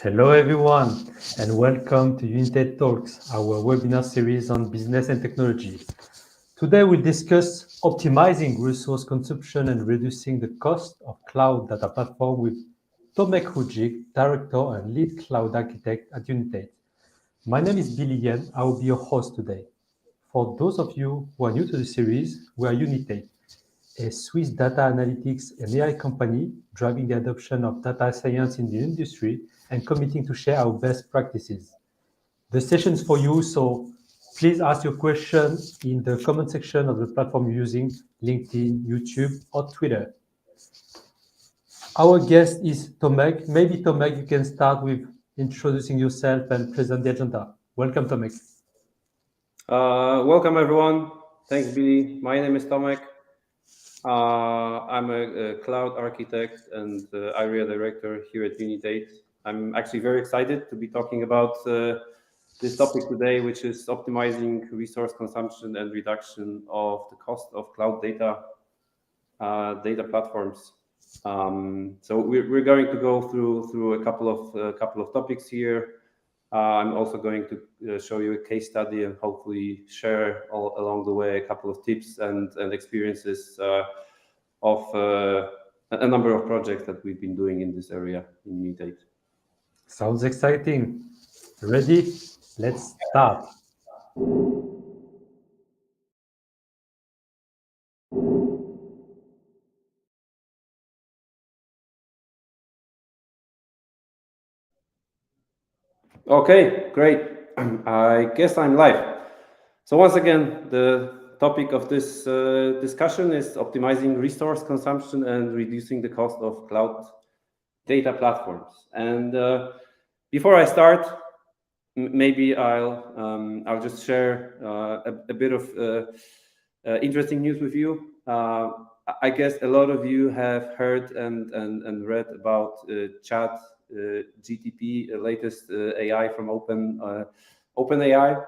Hello everyone, and welcome to United Talks, our webinar series on business and technology. Today we'll discuss optimizing resource consumption and reducing the cost of cloud data platform with Tomek Chudzik, Director and Lead Cloud Architect at United. My name is Billy Yen. I will be your host today. For those of you who are new to the series, we are United, a Swiss data analytics and AI company driving the adoption of data science in the industry and committing to share our best practices. The session's for you, so please ask your question in the comment section of the platform you're using, LinkedIn, YouTube, or Twitter. Our guest is Tomek. Maybe Tomek, you can start with introducing yourself and present the agenda. Welcome, Tomek. Welcome everyone. Thanks, Billy. My name is Tomek. I'm a cloud architect and area director here at Unitate. I'm actually very excited to be talking about this topic today, which is optimizing resource consumption and reduction of the cost of cloud data platforms. So we're going to go through a couple of topics here. I'm also going to show you a case study and hopefully share all along the way a couple of tips and experiences of a number of projects that we've been doing in this area in Unitate. Sounds exciting. Ready? Let's start. Okay, great. I guess I'm live. So once again, the topic of this discussion is optimizing resource consumption and reducing the cost of cloud data platforms. And before I start, maybe I'll just share a bit of interesting news with you. I guess a lot of you have heard and read about Chat GTP, latest AI from OpenAI,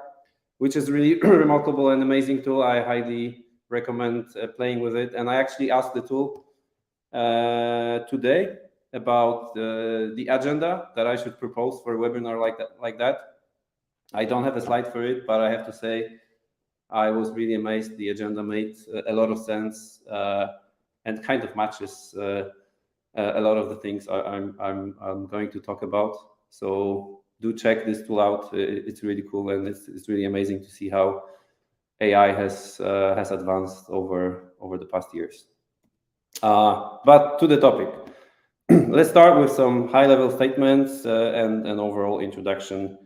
which is really remarkable and amazing tool. I highly recommend playing with it. And I actually asked the tool today about the agenda that I should propose for a webinar like that. I don't have a slide for it, but I have to say I was really amazed. The agenda made a lot of sense and kind of matches a lot of the things I'm going to talk about. So do check this tool out. It's really cool, and it's really amazing to see how AI has advanced over the past years. But to the topic, let's start with some high-level statements and an overall introduction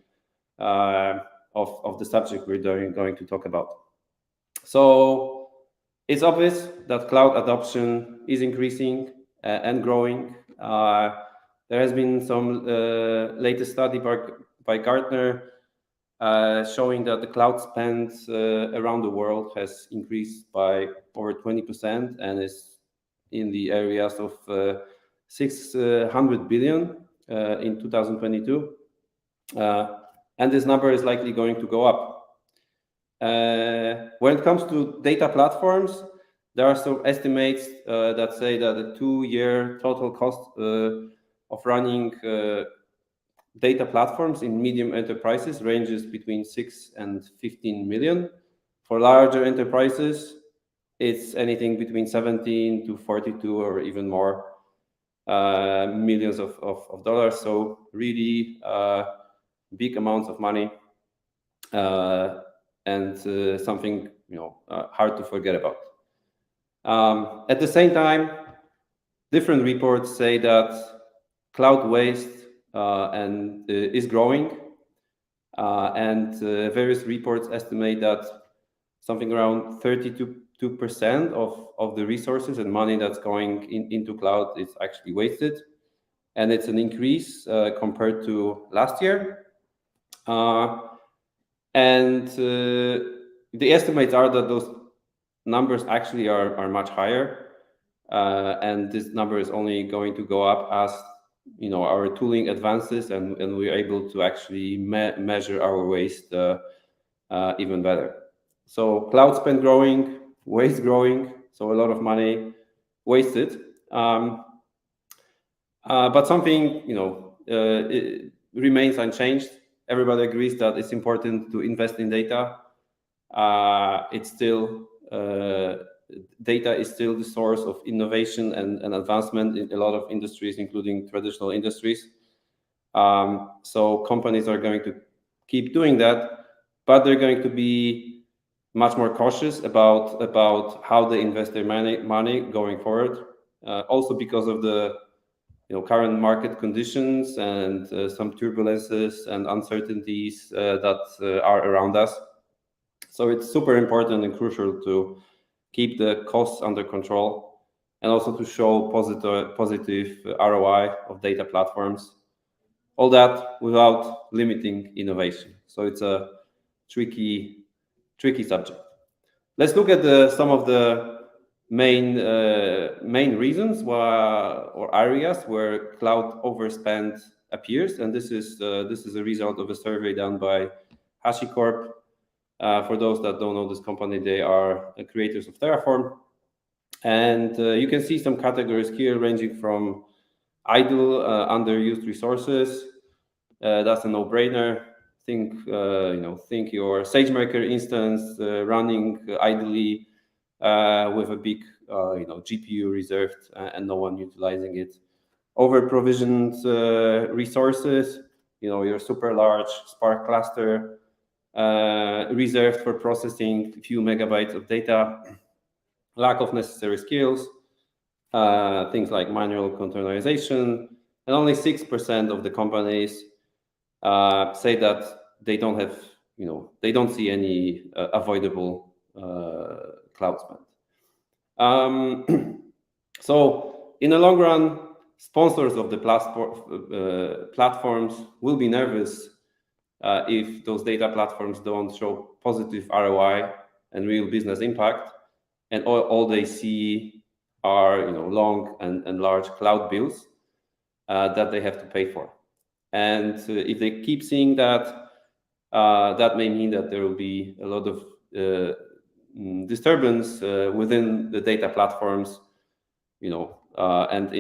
of the subject we're going to talk about. So it's obvious that cloud adoption is increasing and growing. There has been some latest study by Gartner showing that the cloud spend around the world has increased by over 20% and is in the areas of 600 billion in 2022. And this number is likely going to go up. When it comes to data platforms, there are some estimates that say that the 2-year total cost of running data platforms in medium enterprises ranges between 6 and 15 million. For larger enterprises, it's anything between 17 to 42 or even more millions of dollars. So really big amounts of money and something hard to forget about. At the same time, different reports say that cloud waste is growing, and various reports estimate that something around 32% of the resources and money that's going into cloud is actually wasted, and it's an increase compared to last year. And the estimates are that those numbers actually are much higher, and this number is only going to go up as our tooling advances and we're able to actually measure our waste even better. So cloud spend growing, waste growing, so a lot of money wasted. But something remains unchanged. Everybody agrees that it's important to invest in data. It's still data is still the source of innovation and advancement in a lot of industries, including traditional industries. So companies are going to keep doing that, but they're going to be much more cautious about how they invest their money going forward. Also because of the current market conditions and some turbulences and uncertainties that are around us. So it's super important and crucial to keep the costs under control and also to show positive ROI of data platforms. All that without limiting innovation. So it's a tricky subject. Let's look at some of the main reasons or areas where cloud overspend appears, and this is a result of a survey done by HashiCorp. For those that don't know this company, they are creators of Terraform, and you can see some categories here ranging from idle, underused resources. That's a no-brainer. Think your SageMaker instance running idly with a big GPU reserved and no one utilizing it. Over provisioned resources, your super large Spark cluster reserved for processing a few megabytes of data. Lack of necessary skills, things like manual containerization, and only 6% of the companies say that they don't have, they don't see any avoidable cloud spend. So in the long run, sponsors of the platforms will be nervous if those data platforms don't show positive ROI and real business impact, and all they see are long and large cloud bills that they have to pay for. And if they keep seeing that, that may mean that there will be a lot of disturbance within the data platforms, and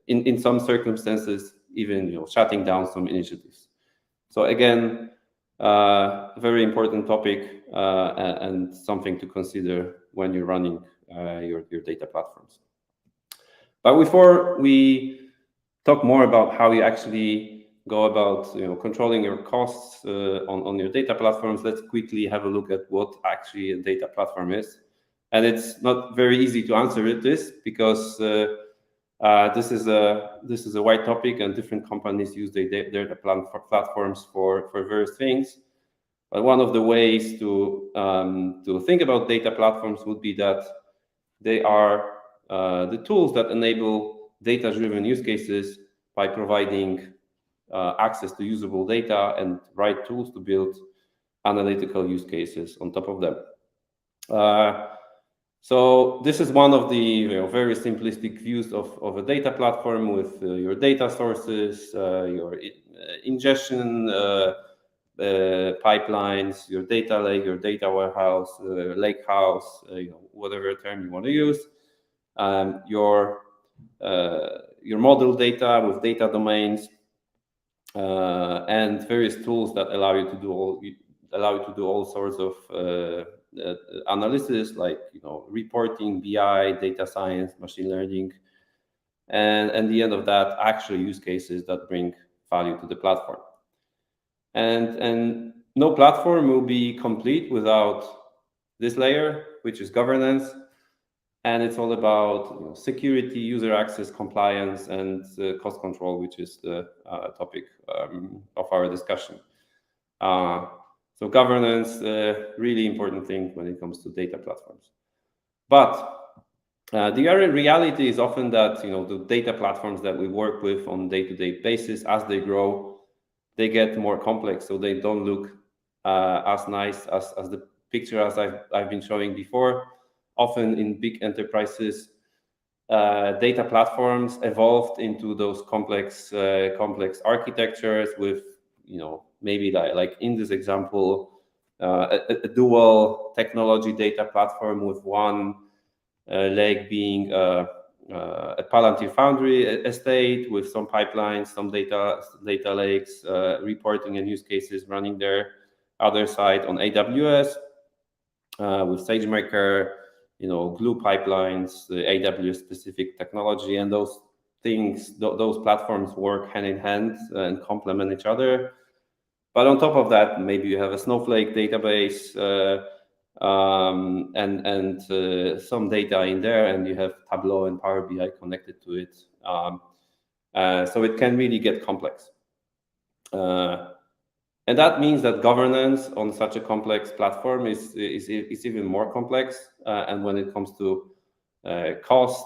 in some circumstances, even shutting down some initiatives. So again, very important topic and something to consider when you're running your data platforms. But before we talk more about how you actually go about controlling your costs on your data platforms, let's quickly have a look at what actually a data platform is. And it's not very easy to answer this because this is a wide topic and different companies use their data platforms for various things. But one of the ways to think about data platforms would be that they are the tools that enable data-driven use cases by providing access to usable data and right tools to build analytical use cases on top of them. So this is one of the very simplistic views of a data platform with your data sources, your ingestion pipelines, your data lake, your data warehouse, lake house, whatever term you want to use, your model data with data domains, and various tools that allow you to do all sorts of analysis, like reporting, BI, data science, machine learning, and at the end of that, actual use cases that bring value to the platform. And no platform will be complete without this layer, which is governance. And it's all about security, user access, compliance, and cost control, which is the topic of our discussion. So governance, really important thing when it comes to data platforms. But the reality is often that the data platforms that we work with on day-to-day basis, as they grow, they get more complex, so they don't look as nice as the picture as I've been showing before. Often in big enterprises, data platforms evolved into those complex architectures with maybe like in this example, a dual technology data platform with one leg being a Palantir Foundry estate with some pipelines, some data lakes, reporting and use cases running there. Other side on AWS with SageMaker, Glue pipelines, the AWS specific technology, and those things, those platforms work hand in hand and complement each other. But on top of that, maybe you have a Snowflake database and some data in there, and you have Tableau and Power BI connected to it. So it can really get complex. And that means that governance on such a complex platform is even more complex. And when it comes to cost,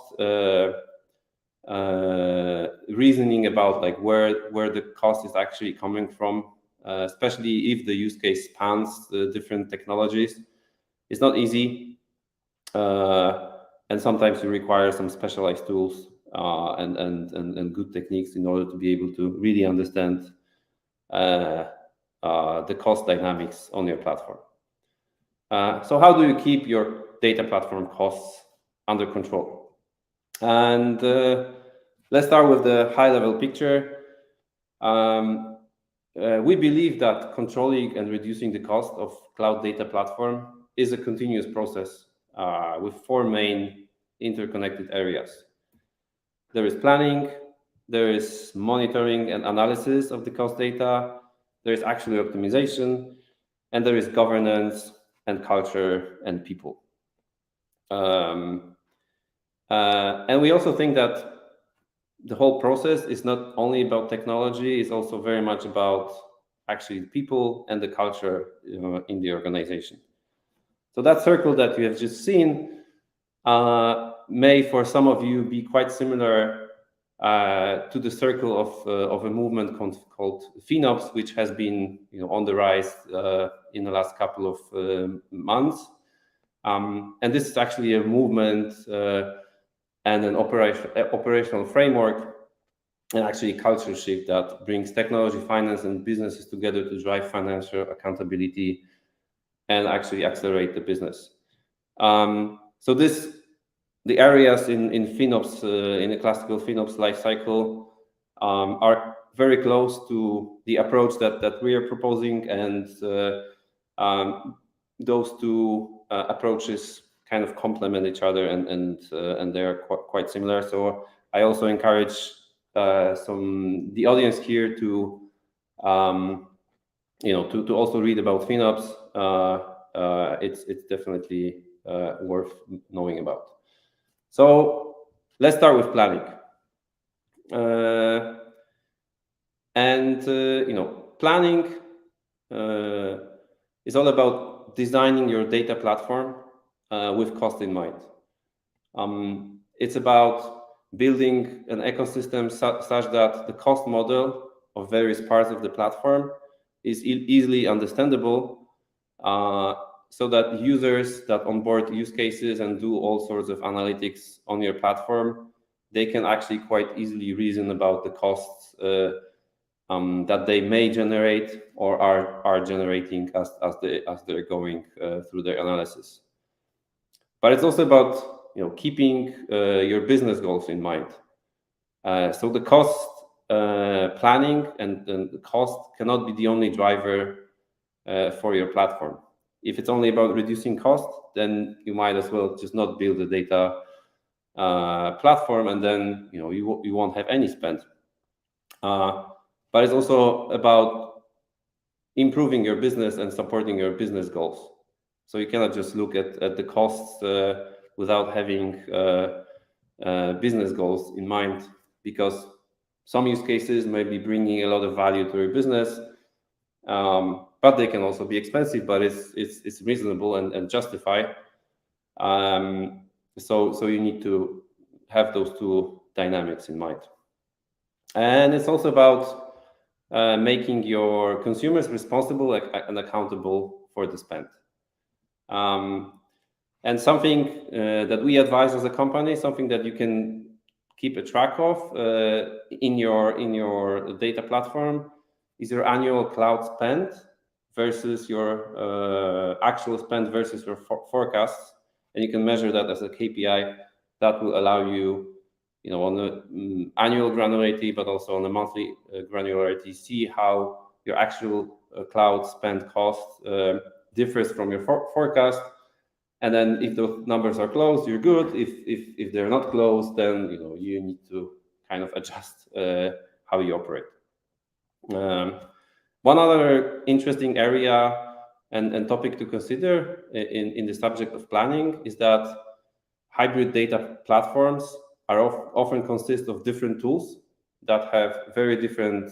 reasoning about like where the cost is actually coming from, especially if the use case spans the different technologies, it's not easy. And sometimes you require some specialized tools and good techniques in order to be able to really understand the cost dynamics on your platform. So how do you keep your data platform costs under control? And let's start with the high-level picture. We believe that controlling and reducing the cost of cloud data platform is a continuous process with four main interconnected areas. There is planning, there is monitoring and analysis of the cost data, there is actually optimization, and there is governance and culture and people. And we also think that the whole process is not only about technology, it's also very much about actually people and the culture in the organization. So that circle that you have just seen may for some of you be quite similar to the circle of a movement called FinOps, which has been on the rise in the last couple of months. And this is actually a movement and an operational framework and actually a culture shift that brings technology, finance, and businesses together to drive financial accountability and actually accelerate the business. So the areas in FinOps, in a classical FinOps lifecycle, are very close to the approach that we are proposing, and those two approaches kind of complement each other, and they are quite similar. So I also encourage the audience here to to also read about FinOps. It's definitely worth knowing about. So let's start with planning. Planning is all about designing your data platform with cost in mind. It's about building an ecosystem such that the cost model of various parts of the platform is easily understandable, so that users that onboard use cases and do all sorts of analytics on your platform, they can actually quite easily reason about the costs that they may generate or are generating as they're going through their analysis. But it's also about keeping your business goals in mind. So the cost planning and the cost cannot be the only driver for your platform. If it's only about reducing cost, then you might as well just not build a data platform, and then you won't have any spend. But it's also about improving your business and supporting your business goals. So you cannot just look at the costs without having business goals in mind, because some use cases may be bringing a lot of value to your business, but they can also be expensive, but it's reasonable and justified. So you need to have those two dynamics in mind. And it's also about making your consumers responsible and accountable for the spend. And something that we advise as a company, something that you can keep a track of in your data platform, is your annual cloud spend versus your actual spend versus your forecasts. And you can measure that as a KPI that will allow you on the annual granularity, but also on the monthly granularity, see how your actual cloud spend cost differs from your forecast. And then if those numbers are close, you're good. If they're not close, then you need to kind of adjust how you operate. One other interesting area and topic to consider in the subject of planning is that hybrid data platforms often consist of different tools that have very different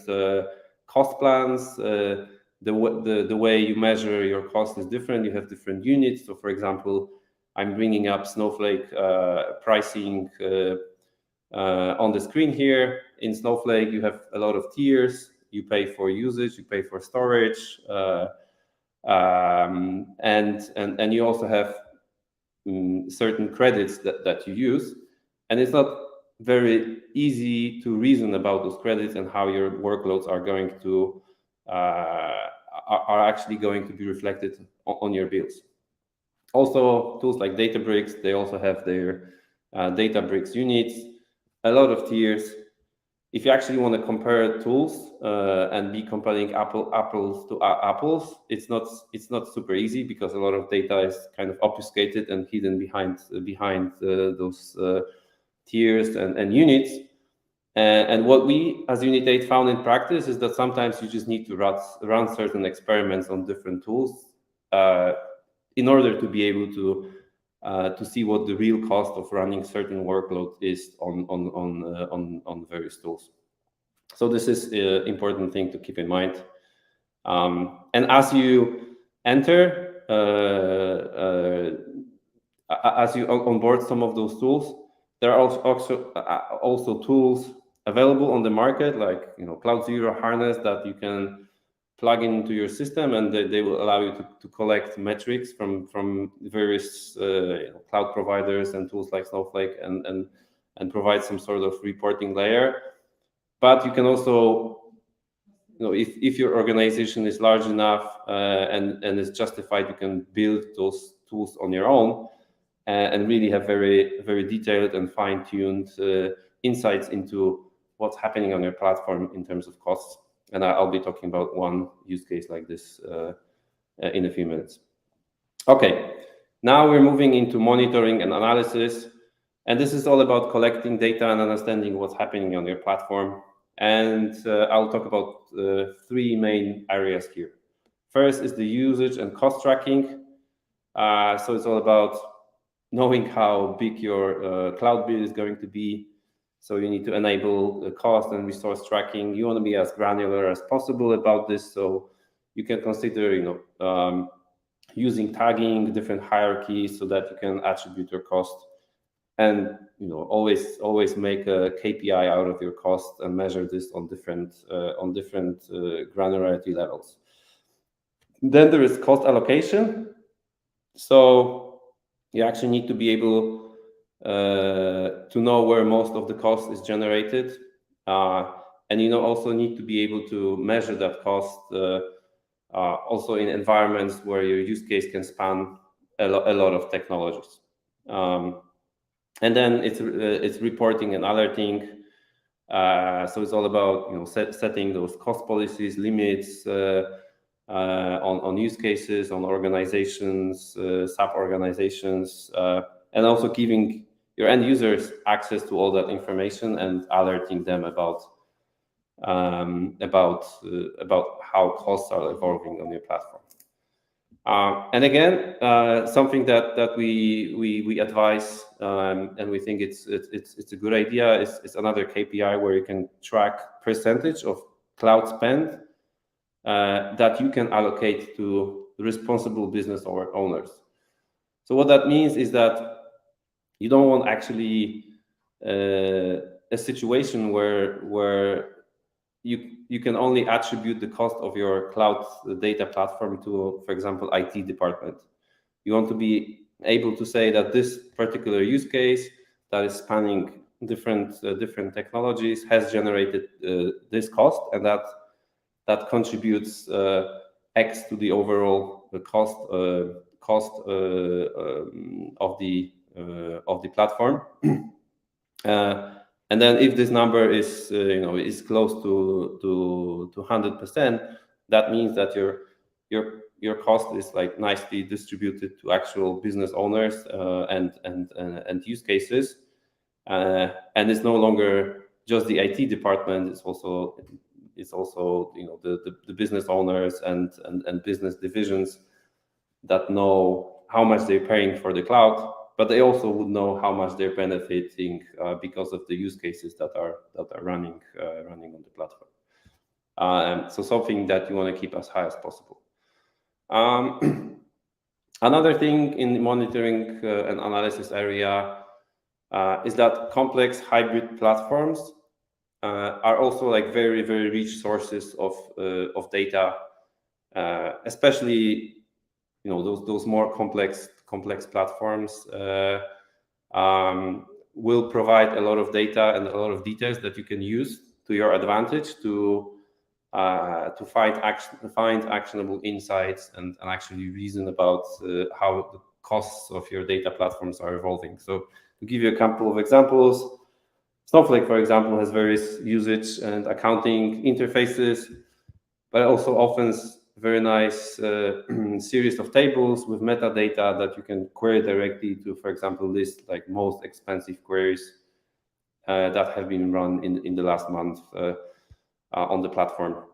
cost plans. The way you measure your cost is different. You have different units. So, for example, I'm bringing up Snowflake pricing on the screen here. In Snowflake, you have a lot of tiers. You pay for usage, you pay for storage, and you also have certain credits that you use. And it's not very easy to reason about those credits and how your workloads are going to are actually going to be reflected on your bills. Also, tools like Databricks, they also have their Databricks units, a lot of tiers. If you actually want to compare tools and be comparing apples to apples, it's not super easy because a lot of data is kind of obfuscated and hidden behind those tiers and units. And what we as Unit 8 found in practice is that sometimes you just need to run certain experiments on different tools in order to be able to see what the real cost of running certain workload is on various tools. So this is an important thing to keep in mind. And as you enter, as you onboard some of those tools, there are also tools available on the market, like Cloud Zero Harness, that you can plug into your system, and they will allow you to collect metrics from various cloud providers and tools like Snowflake and provide some sort of reporting layer. But you can also, if your organization is large enough and is justified, you can build those tools on your own and really have very, very detailed and fine-tuned insights into what's happening on your platform in terms of costs. And I'll be talking about one use case like this in a few minutes. Okay, now we're moving into monitoring and analysis. And this is all about collecting data and understanding what's happening on your platform. And I'll talk about three main areas here. First is the usage and cost tracking. So it's all about knowing how big your cloud bill is going to be. So you need to enable the cost and resource tracking. You want to be as granular as possible about this. So you can consider, using tagging, different hierarchies, so that you can attribute your cost, and always make a KPI out of your cost and measure this on different granularity levels. Then there is cost allocation. So you actually need to be able to know where most of the cost is generated, and also need to be able to measure that cost also in environments where your use case can span a lot of technologies. And then it's reporting and alerting. So it's all about setting those cost policies, limits on use cases, on organizations, sub-organizations, and also giving your end users access to all that information and alerting them about how costs are evolving on your platform. And again, something that we advise and we think it's a good idea is another KPI where you can track percentage of cloud spend that you can allocate to responsible business owners. So what that means is that you don't want actually a situation where you can only attribute the cost of your cloud data platform to, for example, IT department. You want to be able to say that this particular use case that is spanning different technologies has generated this cost, and that contributes X to the overall cost of the platform. And then if this number is is close to 100%, that means that your cost is like nicely distributed to actual business owners and use cases, and it's no longer just the IT department. It's also the business owners and business divisions that know how much they're paying for the cloud, but they also would know how much they're benefiting because of the use cases that are running on the platform. So something that you want to keep as high as possible. Another thing in the monitoring and analysis area is that complex hybrid platforms are also like very, very rich sources of data, especially those more complex platforms will provide a lot of data and a lot of details that you can use to your advantage to find actionable insights and actually reason about how the costs of your data platforms are evolving. So to give you a couple of examples, Snowflake, for example, has various usage and accounting interfaces, but also offers very nice series of tables with metadata that you can query directly to, for example, list like most expensive queries that have been run in the last month on the platform.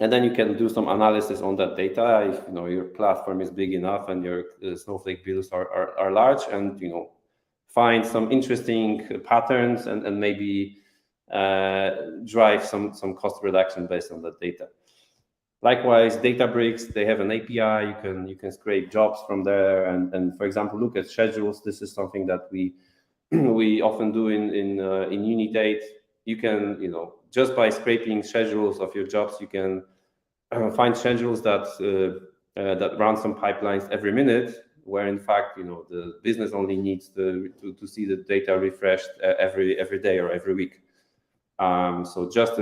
And then you can do some analysis on that data if your platform is big enough and your Snowflake bills are large, and find some interesting patterns and maybe drive some cost reduction based on that data. Likewise, Databricks, they have an API. You can scrape jobs from there and for example look at schedules. This is something that we often do in Unit8. You can just by scraping schedules of your jobs, you can find schedules that run some pipelines every minute, where in fact the business only needs to see the data refreshed every day or every week. So just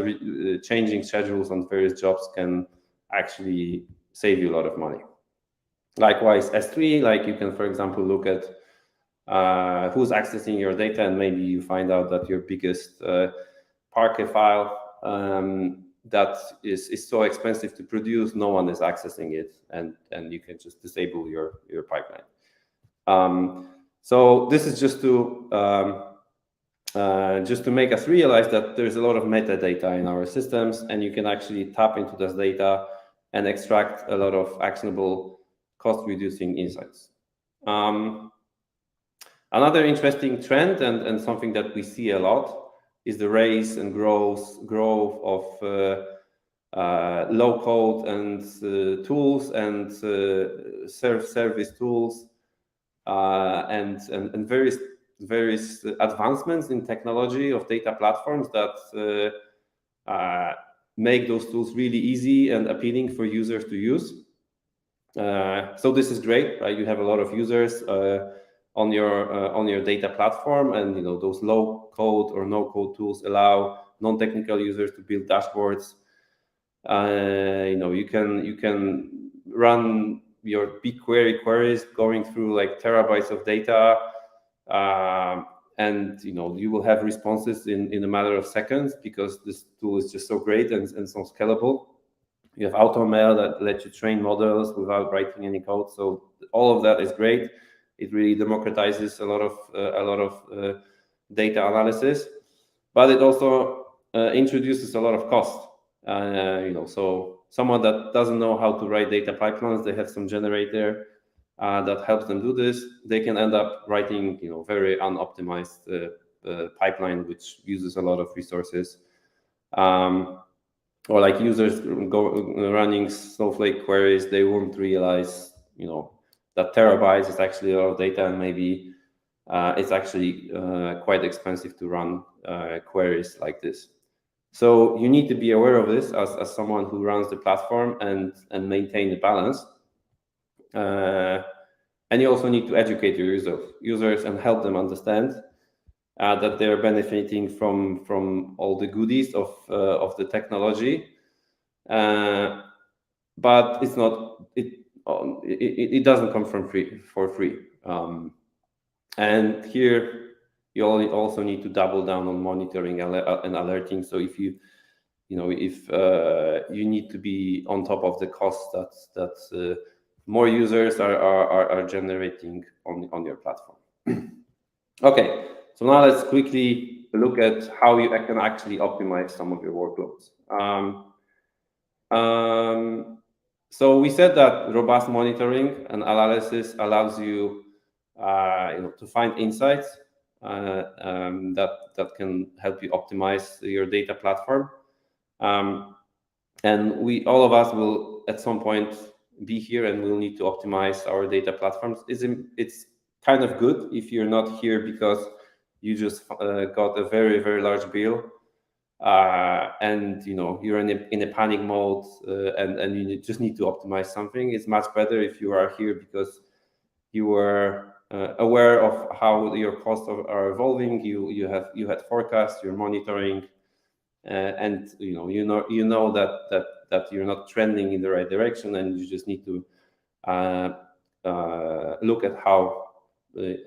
changing schedules on various jobs can actually save you a lot of money. Likewise, S3, like you can, for example, look at who's accessing your data, and maybe you find out that your biggest Parquet file that is so expensive to produce, no one is accessing it, and you can just disable your pipeline. So this is just to make us realize that there's a lot of metadata in our systems, and you can actually tap into this data and extract a lot of actionable cost-reducing insights. Another interesting trend and something that we see a lot is the rise and growth of low-code and tools and self-service tools and various advancements in technology of data platforms that make those tools really easy and appealing for users to use. So this is great, right? You have a lot of users on your data platform, and those low code or no code tools allow non-technical users to build dashboards. You can run your BigQuery queries going through like terabytes of data, and you will have responses in a matter of seconds because this tool is just so great and so scalable. You have AutoML that lets you train models without writing any code. So all of that is great. It really democratizes a lot of data analysis, but it also introduces a lot of cost. So someone that doesn't know how to write data pipelines, they have some generator that helps them do this. They can end up writing very unoptimized pipeline, which uses a lot of resources. Or like users running Snowflake queries, they won't realize that terabytes is actually a lot of data, and maybe it's actually quite expensive to run queries like this. So you need to be aware of this as someone who runs the platform and maintain the balance. And you also need to educate your users and help them understand that they're benefiting from all the goodies of the technology, but it's not it doesn't come for free. And here you also need to double down on monitoring and alerting. So if you need to be on top of the costs that more users are generating on your platform. Okay, so now let's quickly look at how you can actually optimize some of your workloads. So we said that robust monitoring and analysis allows you, to find insights that can help you optimize your data platform. And all of us will at some point be here and we'll need to optimize our data platforms. It's kind of good if you're not here because you just got a very, very large bill and you're in a panic mode and you just need to optimize something. It's much better if you are here because you were aware of how your costs are evolving. You had forecasts, you're monitoring, and you know that you're not trending in the right direction, and you just need to look at how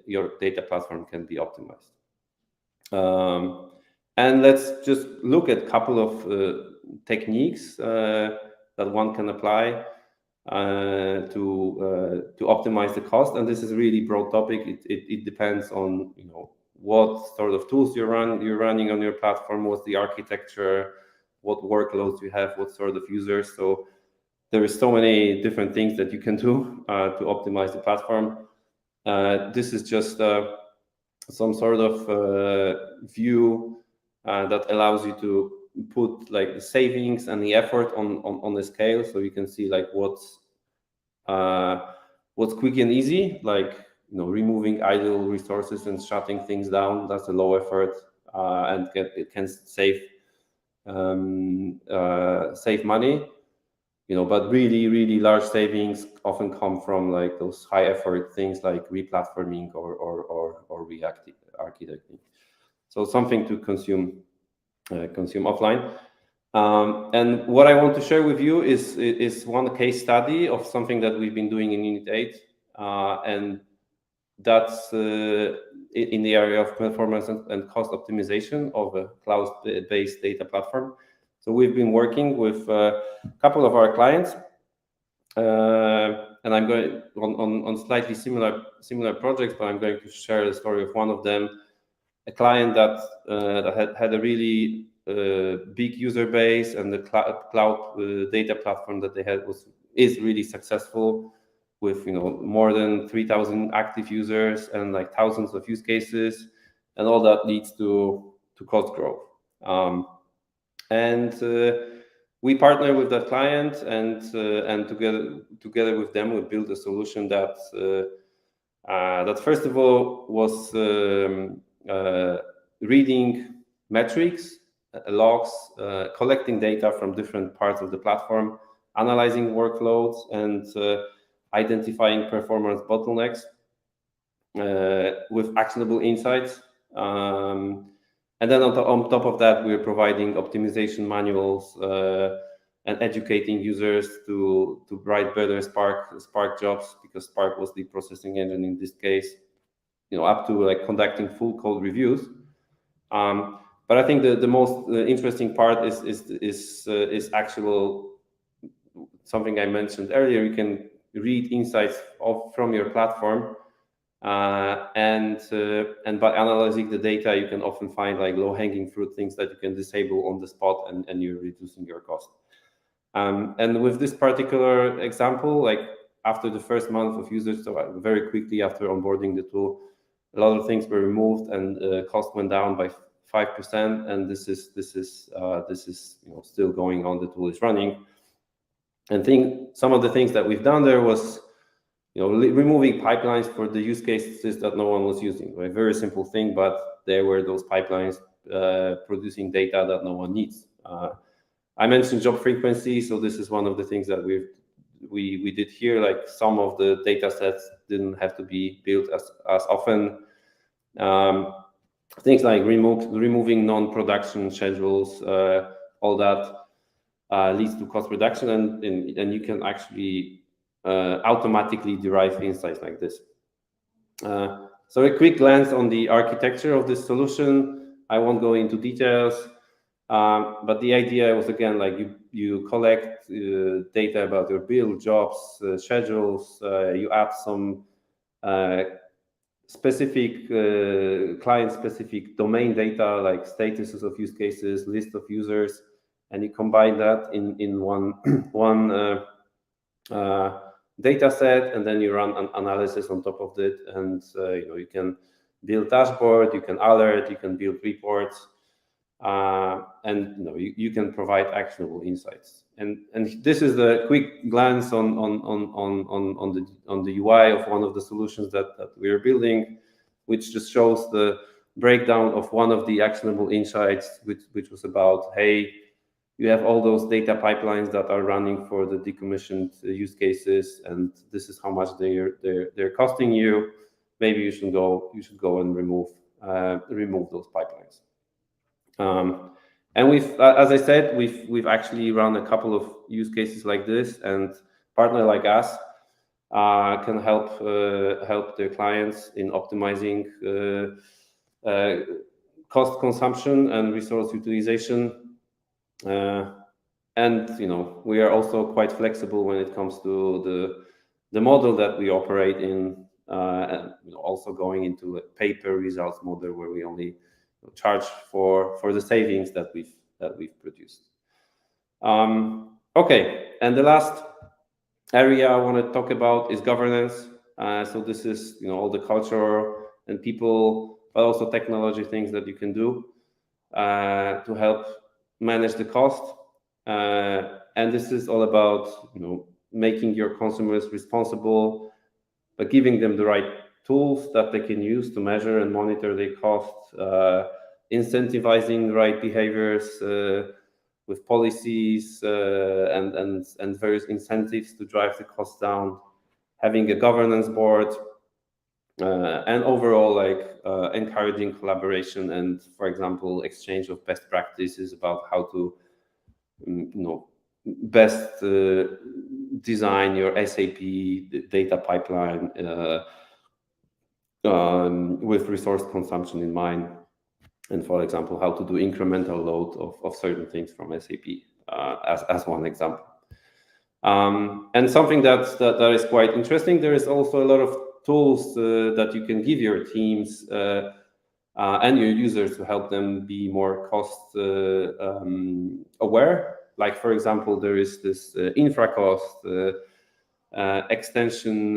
your data platform can be optimized. And let's just look at a couple of techniques that one can apply to optimize the cost. And this is a really broad topic. It depends on what sort of tools you're running on your platform, what's the architecture, what workloads you have, what sort of users. So there is so many different things that you can do to optimize the platform. This is just some sort of view that allows you to put like the savings and the effort on the scale, so you can see like what's quick and easy, like removing idle resources and shutting things down. That's a low effort and it can save money. But really large savings often come from like those high effort things like replatforming or re-architecting. So something to consume offline. And what I want to share with you is one case study of something that we've been doing in Unit 8, and that's in the area of performance and cost optimization of a cloud-based data platform. So we've been working with a couple of our clients, and I'm going on slightly similar projects, but I'm going to share the story of one of them, a client that had a really big user base, and the cloud data platform that they had is really successful, with more than 3,000 active users and like thousands of use cases, and all that leads to cost growth. And we partner with that client, and together with them we built a solution that first of all was reading metrics, logs, collecting data from different parts of the platform, analyzing workloads, and identifying performance bottlenecks with actionable insights. And then on top of that, we're providing optimization manuals and educating users to write better Spark jobs, because Spark was the processing engine in this case, up to like conducting full code reviews. But I think the most interesting part is actual something I mentioned earlier. You can read insights from your platform, and by analyzing the data, you can often find like low-hanging fruit, things that you can disable on the spot, and you're reducing your cost. And with this particular example, like after the first month of users, so very quickly after onboarding the tool, a lot of things were removed, and cost went down by 5%. And this is still going on. The tool is running. And some of the things that we've done there was removing pipelines for the use cases that no one was using. A very simple thing, but there were those pipelines producing data that no one needs. I mentioned job frequency, so this is one of the things that we did here. Like some of the data sets didn't have to be built as often. Things like removing non-production schedules, all that leads to cost reduction, and you can actually automatically derive insights like this. So a quick glance on the architecture of this solution. I won't go into details, but the idea was, again, like you collect data about your bill, jobs, schedules. You add some specific client-specific domain data, like statuses of use cases, list of users, and you combine that in one data set, and then you run an analysis on top of it, and you can build dashboard, you can alert, you can build reports, and you can provide actionable insights. And this is a quick glance on the UI of one of the solutions that we are building, which just shows the breakdown of one of the actionable insights, which was about, hey, you have all those data pipelines that are running for the decommissioned use cases, and this is how much they're costing you. Maybe you should go and remove those pipelines. And we've, as I said, we've actually run a couple of use cases like this, and partner like us can help their clients in optimizing cost consumption and resource utilization. And we are also quite flexible when it comes to the model that we operate in, and also going into a pay-per-results model where we only charge for the savings that we've produced. Okay, and the last area I want to talk about is governance. So this is all the culture and people, but also technology things that you can do to help manage the cost. And this is all about making your consumers responsible, but giving them the right tools that they can use to measure and monitor their costs, incentivizing the right behaviors with policies and various incentives to drive the costs down, having a governance board, and overall encouraging collaboration and, for example, exchange of best practices about how to best design your SAP data pipeline with resource consumption in mind, and, for example, how to do incremental load of certain things from SAP as one example. And something that is quite interesting, there is also a lot of tools that you can give your teams and your users to help them be more cost aware. Like, for example, there is this infra cost extension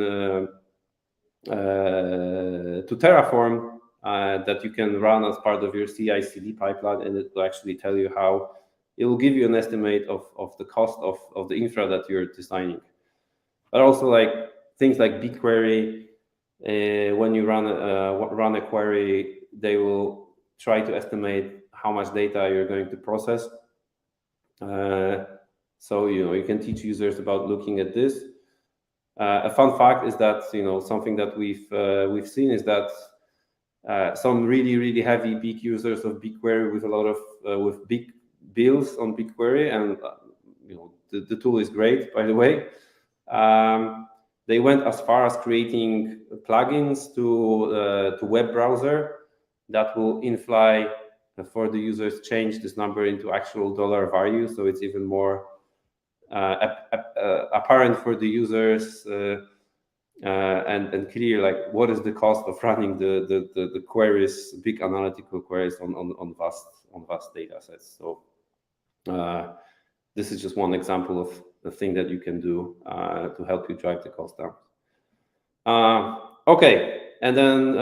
to Terraform that you can run as part of your CI/CD pipeline, and it will actually tell you how it will give you an estimate of the cost of the infra that you're designing. But also things like BigQuery, when you run a query, they will try to estimate how much data you're going to process. So you can teach users about looking at this. A fun fact is that something that we've seen is that some really heavy big users of BigQuery with a lot of with big bills on BigQuery, and the tool is great, by the way. They went as far as creating plugins to web browser that will in-fly for the users change this number into actual dollar value, so it's even more apparent for the users and clear what is the cost of running the queries, big analytical queries on vast data sets. So this is just one example of the thing that you can do to help you drive the cost down. Okay, and then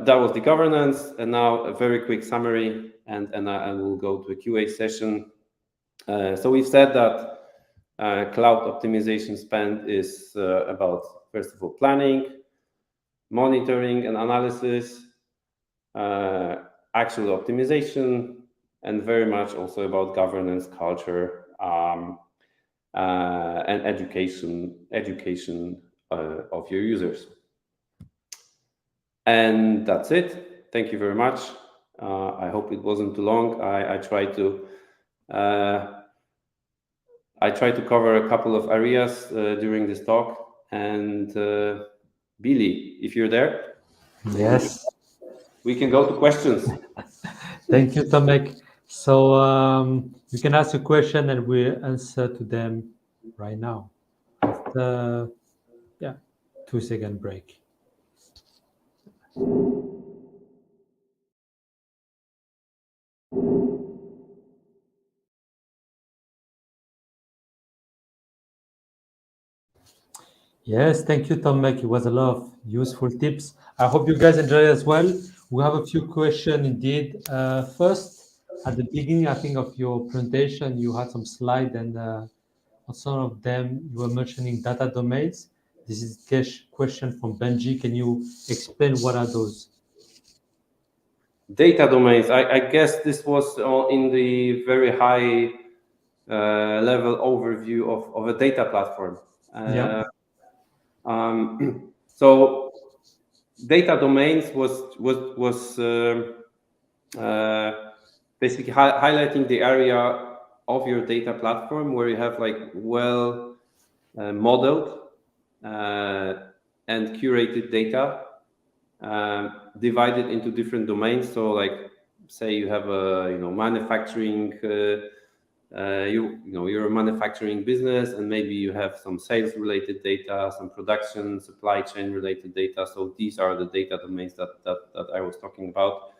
that was the governance, and now a very quick summary, and I will go to a QA session. So we've said that cloud optimization spend is about, first of all, planning, monitoring and analysis, actual optimization, and very much also about governance, culture, and education of your users. And that's it. Thank you very much. I hope it wasn't too long. I tried to cover a couple of areas during this talk, And Billy, if you're there, Yes. we can go to questions. Thank you, Tomek. So you can ask a question and we'll answer to them right now after, 2-second break. Yes, thank you, Tomek. It was a lot of useful tips. I hope you guys enjoy as well. We have a few questions indeed. First, at the beginning, I think, of your presentation, you had some slide, and on some of them, you were mentioning data domains. This is a question from Benji. Can you explain what are those? Data domains. I guess this was in the very high level overview of a data platform. Yeah. So data domains was basically highlighting the area of your data platform where you have like well modeled and curated data divided into different domains. So like say you have a manufacturing you're a manufacturing business, and maybe you have some sales related data, some production supply chain related data. So these are the data domains that I was talking about.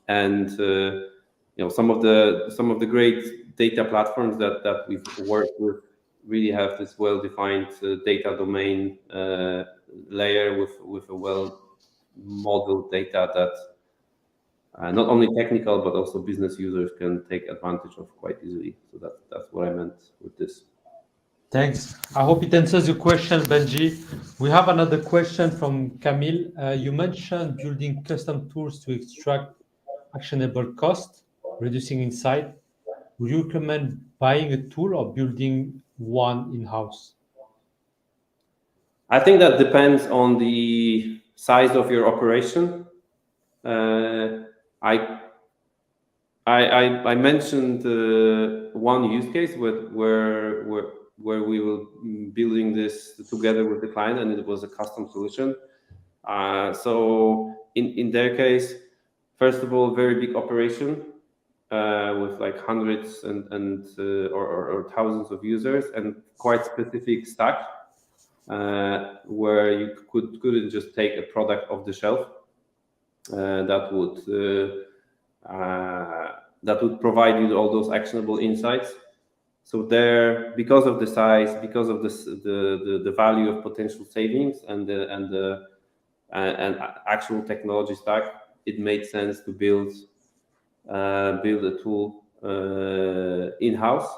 And some of the great data platforms that we've worked with really have this well-defined data domain layer with a well-modeled data that not only technical but also business users can take advantage of quite easily. So that's what I meant with this. Thanks. I hope it answers your question, Benji. We have another question from Camille. You mentioned building custom tools to extract actionable cost, reducing insight. Would you recommend buying a tool or building one in-house? I think that depends on the size of your operation. I mentioned one use case where we were building this together with the client, and it was a custom solution. So in their case, first of all, very big operation with like hundreds or thousands of users, and quite specific stack where you couldn't just take a product off the shelf that would provide you all those actionable insights. So there, because of the size, because of the value of potential savings and actual technology stack, it made sense to build a tool in-house.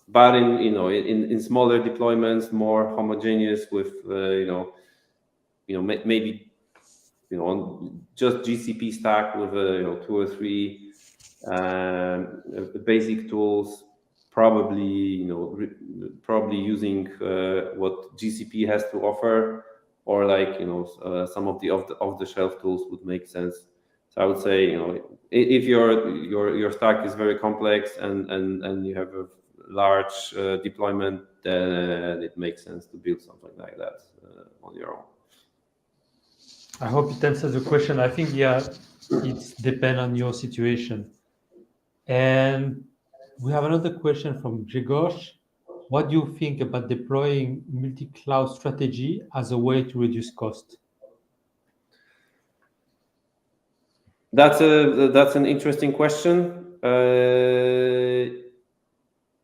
But in smaller deployments, more homogeneous with maybe on just GCP stack with 2 or 3 basic tools, probably using what GCP has to offer, or like some of the off-the-shelf tools would make sense. So I would say if your stack is very complex and you have a large deployment, then it makes sense to build something like that on your own. I hope it answers the question. I think, it depends on your situation. And we have another question from Grzegorz. What do you think about deploying multi-cloud strategy as a way to reduce cost? That's an interesting question.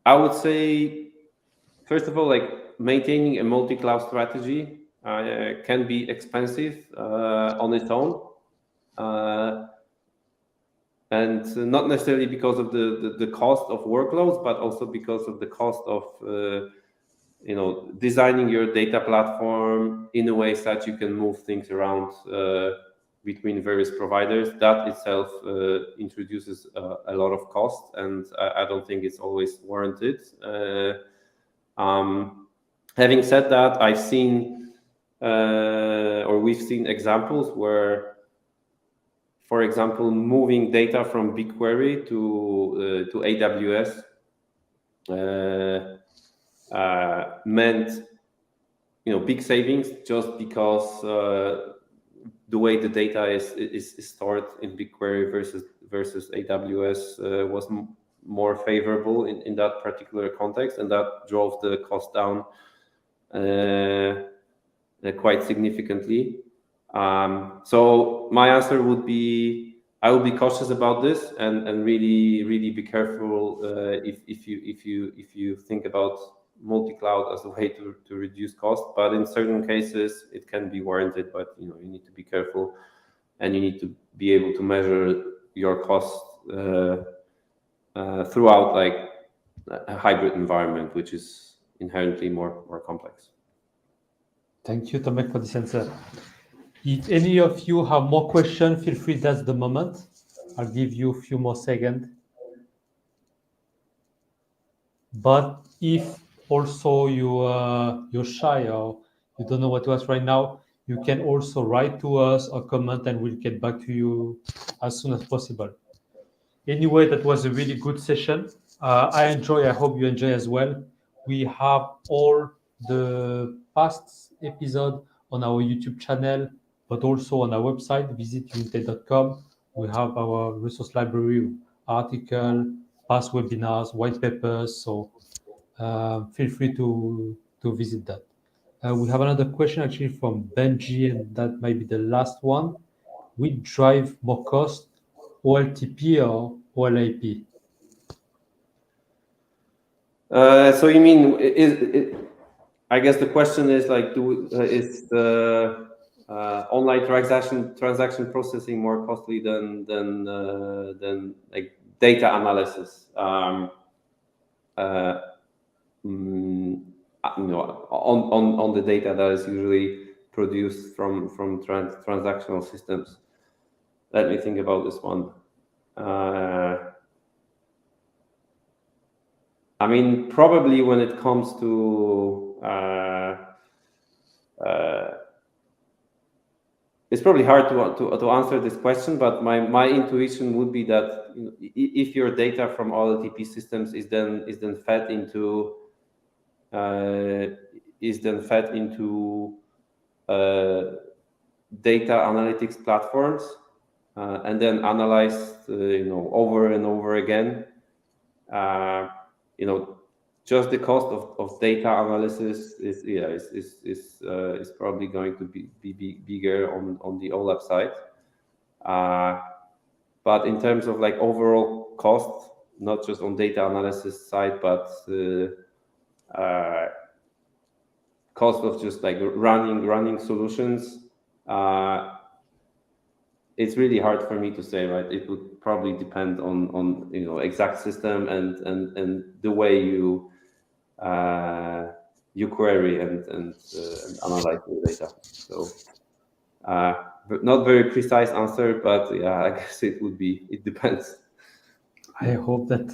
I would say, first of all, like maintaining a multi-cloud strategy can be expensive on its own, and not necessarily because of the cost of workloads, but also because of the cost of designing your data platform in a way that you can move things around between various providers. That itself introduces a lot of cost, and I don't think it's always warranted. Having said that, I've seen or we've seen examples where, for example, moving data from BigQuery to AWS meant big savings just because the way the data is stored in BigQuery versus AWS was more favorable in that particular context, and that drove the cost down quite significantly. So my answer would be I would be cautious about this and really be careful if you think about multi-cloud as a way to reduce cost. But in certain cases it can be warranted, but you need to be careful and you need to be able to measure your cost throughout like a hybrid environment, which is inherently more complex. Thank you, Tomek, for this answer. If any of you have more questions, feel free, that's the moment. I'll give you a few more seconds. But if also you're shy or you don't know what to ask right now, you can also write to us or comment and we'll get back to you as soon as possible. Anyway, that was a really good session. I hope you enjoy as well. We have all the past episodes on our YouTube channel, but also on our website, visit unite.com. We have our resource library, article, past webinars, white papers. So feel free to visit that. We have another question actually from Benji, and that might be the last one. Which drive more cost, OLTP or OLAP? So you mean I guess the question is like, is the online transaction processing more costly than like data analysis? On the data that is usually produced from transactional systems. Let me think about this one. I mean, probably when it comes to it's probably hard to answer this question, but my intuition would be that if your data from OLTP systems is then fed into data analytics platforms and then analyzed over and over again, just the cost of data analysis is probably going to be bigger on the OLAP side. But in terms of like overall cost, not just on data analysis side, but cost of just like running solutions, it's really hard for me to say, right? It would probably depend on exact system and the way you query and analyze the data. So not very precise answer, but yeah, I guess it depends. I hope that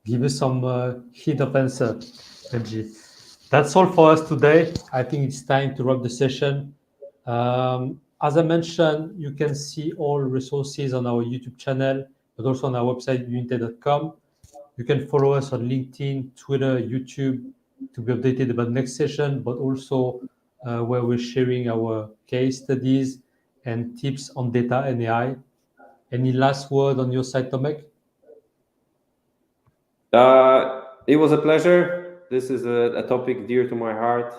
give you some hint of answer, Benji. That's all for us today. I think it's time to wrap the session. As I mentioned, you can see all resources on our YouTube channel, but also on our website, unite.com. You can follow us on LinkedIn, Twitter, YouTube to be updated about next session, but also where we're sharing our case studies and tips on data and AI. Any last word on your side, Tomek? It was a pleasure. This is a topic dear to my heart,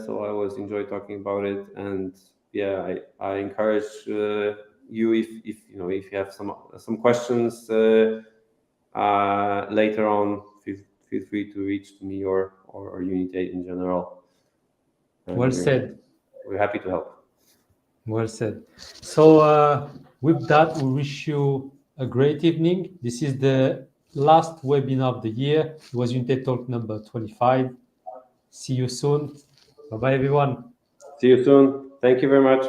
so I always enjoy talking about it. And yeah, I encourage you if you have some questions later on, feel free to reach me or Unite in general. Well said. We're happy to help. Well said. So with that, we wish you a great evening. This is the last webinar of the year. It was Unite Talk number 25. See you soon. Bye-bye, everyone. See you soon. Thank you very much.